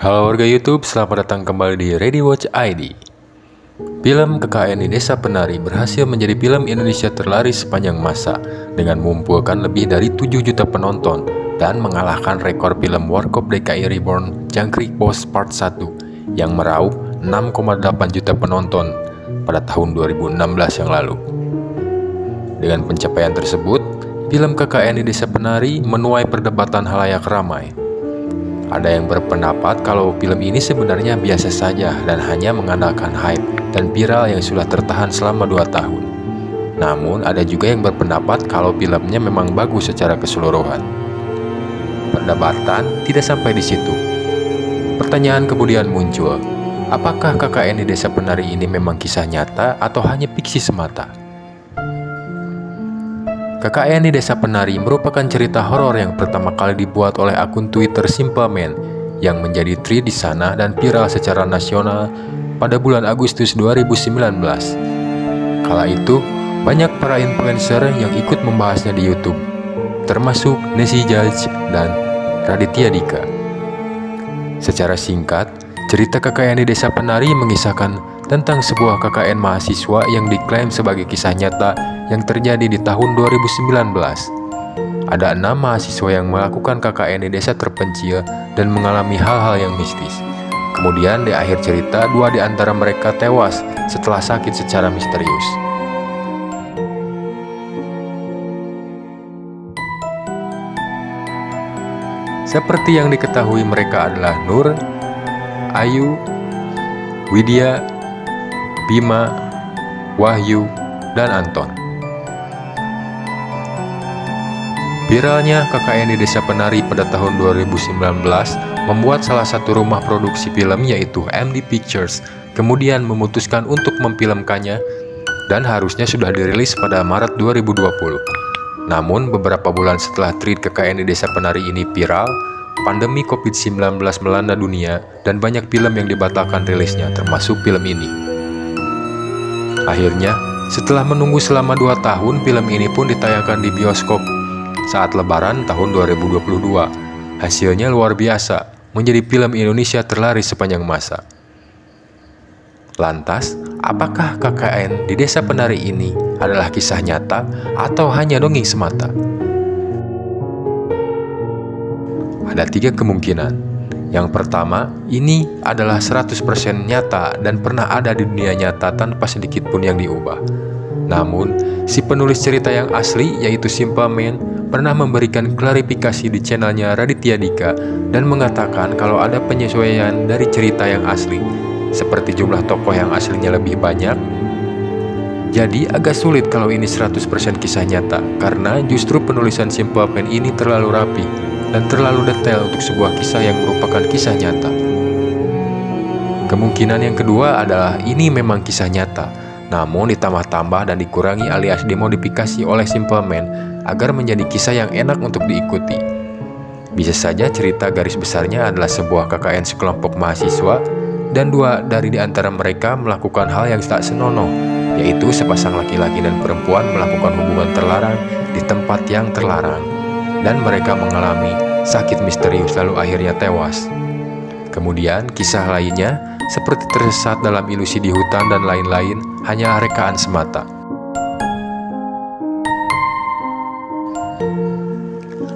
Halo warga YouTube, selamat datang kembali di Ready Watch ID. Film KKN di Desa Penari berhasil menjadi film Indonesia terlaris sepanjang masa dengan mengumpulkan lebih dari 7 juta penonton dan mengalahkan rekor film Warkop DKI Reborn Jangkrik Bos Part 1 yang meraup 6,8 juta penonton pada tahun 2016 yang lalu. Dengan pencapaian tersebut, film KKN di Desa Penari menuai perdebatan halayak ramai. Ada yang berpendapat kalau film ini sebenarnya biasa saja dan hanya mengandalkan hype dan viral yang sudah tertahan selama 2 tahun. Namun ada juga yang berpendapat kalau filmnya memang bagus secara keseluruhan. Perdebatan tidak sampai di situ. Pertanyaan kemudian muncul, apakah KKN di Desa Penari ini memang kisah nyata atau hanya fiksi semata? KKN di Desa Penari merupakan cerita horor yang pertama kali dibuat oleh akun Twitter Simple Man yang menjadi thread di sana dan viral secara nasional pada bulan Agustus 2019. Kala itu, banyak para influencer yang ikut membahasnya di YouTube, termasuk Nessie Judge dan Raditya Dika. Secara singkat, cerita KKN di Desa Penari mengisahkan tentang sebuah KKN mahasiswa yang diklaim sebagai kisah nyata yang terjadi di tahun 2019. Ada 6 mahasiswa yang melakukan KKN di desa terpencil dan mengalami hal-hal yang mistis. Kemudian di akhir cerita, 2 di antara mereka tewas setelah sakit secara misterius. Seperti yang diketahui, mereka adalah Nur, Ayu, Widya, Bima, Wahyu, dan Anton. Viralnya KKN di Desa Penari pada tahun 2019 membuat salah satu rumah produksi film yaitu MD Pictures kemudian memutuskan untuk memfilmkannya dan harusnya sudah dirilis pada Maret 2020. Namun beberapa bulan setelah thread KKN di Desa Penari ini viral, pandemi COVID-19 melanda dunia dan banyak film yang dibatalkan rilisnya termasuk film ini. Akhirnya, setelah menunggu selama 2 tahun, film ini pun ditayangkan di bioskop saat Lebaran tahun 2022. Hasilnya luar biasa, menjadi film Indonesia terlaris sepanjang masa. Lantas, apakah KKN di Desa Penari ini adalah kisah nyata atau hanya dongeng semata? Ada 3 kemungkinan. Yang pertama, ini adalah 100% nyata dan pernah ada di dunia nyata tanpa sedikit pun yang diubah. Namun, si penulis cerita yang asli yaitu Simple Man pernah memberikan klarifikasi di channelnya Raditya Dika dan mengatakan kalau ada penyesuaian dari cerita yang asli, seperti jumlah tokoh yang aslinya lebih banyak. Jadi agak sulit kalau ini 100% kisah nyata, karena justru penulisan Simple Man ini terlalu rapi dan terlalu detail untuk sebuah kisah yang merupakan kisah nyata. Kemungkinan yang kedua adalah ini memang kisah nyata, namun ditambah-tambah dan dikurangi alias dimodifikasi oleh Simple Man agar menjadi kisah yang enak untuk diikuti. Bisa saja cerita garis besarnya adalah sebuah KKN sekelompok mahasiswa dan 2 dari antara mereka melakukan hal yang tak senonoh, yaitu sepasang laki-laki dan perempuan melakukan hubungan terlarang di tempat yang terlarang, dan mereka mengalami sakit misterius lalu akhirnya tewas. Kemudian kisah lainnya seperti tersesat dalam ilusi di hutan dan lain-lain hanya rekaan semata.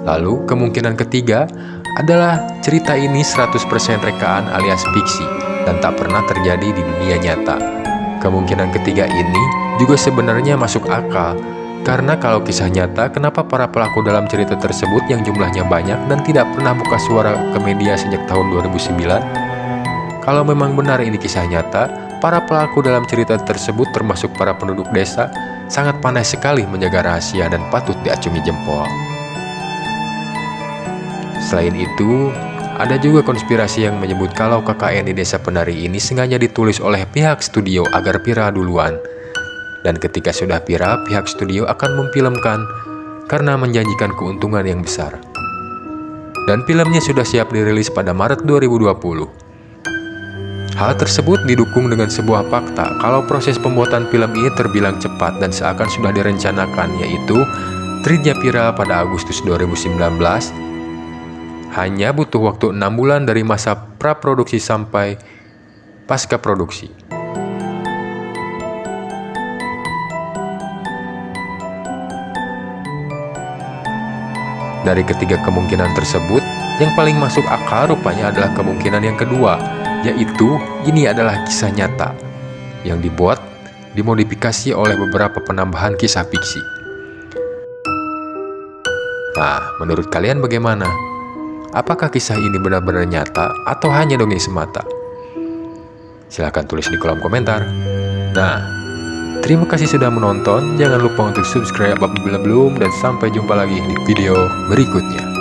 Lalu kemungkinan ketiga adalah cerita ini 100% rekaan alias fiksi dan tak pernah terjadi di dunia nyata. Kemungkinan ketiga ini juga sebenarnya masuk akal, karena kalau kisah nyata, kenapa para pelaku dalam cerita tersebut yang jumlahnya banyak dan tidak pernah buka suara ke media sejak tahun 2009? Kalau memang benar ini kisah nyata, para pelaku dalam cerita tersebut termasuk para penduduk desa sangat pandai sekali menjaga rahasia dan patut diacungi jempol. Selain itu, ada juga konspirasi yang menyebut kalau KKN di Desa Penari ini sengaja ditulis oleh pihak studio agar viral duluan. Dan ketika sudah viral, pihak studio akan memfilmkan karena menjanjikan keuntungan yang besar. Dan filmnya sudah siap dirilis pada Maret 2020. Hal tersebut didukung dengan sebuah fakta kalau proses pembuatan film ini terbilang cepat dan seakan sudah direncanakan, yaitu threadnya viral pada Agustus 2019. Hanya butuh waktu 6 bulan dari masa praproduksi sampai pasca produksi. Dari ketiga kemungkinan tersebut, yang paling masuk akal rupanya adalah kemungkinan yang kedua, yaitu ini adalah kisah nyata yang dimodifikasi oleh beberapa penambahan kisah fiksi. Nah, menurut kalian bagaimana? Apakah kisah ini benar-benar nyata atau hanya dongeng semata? Silahkan tulis di kolom komentar. Nah, terima kasih sudah menonton. Jangan lupa untuk subscribe apabila belum, dan sampai jumpa lagi di video berikutnya.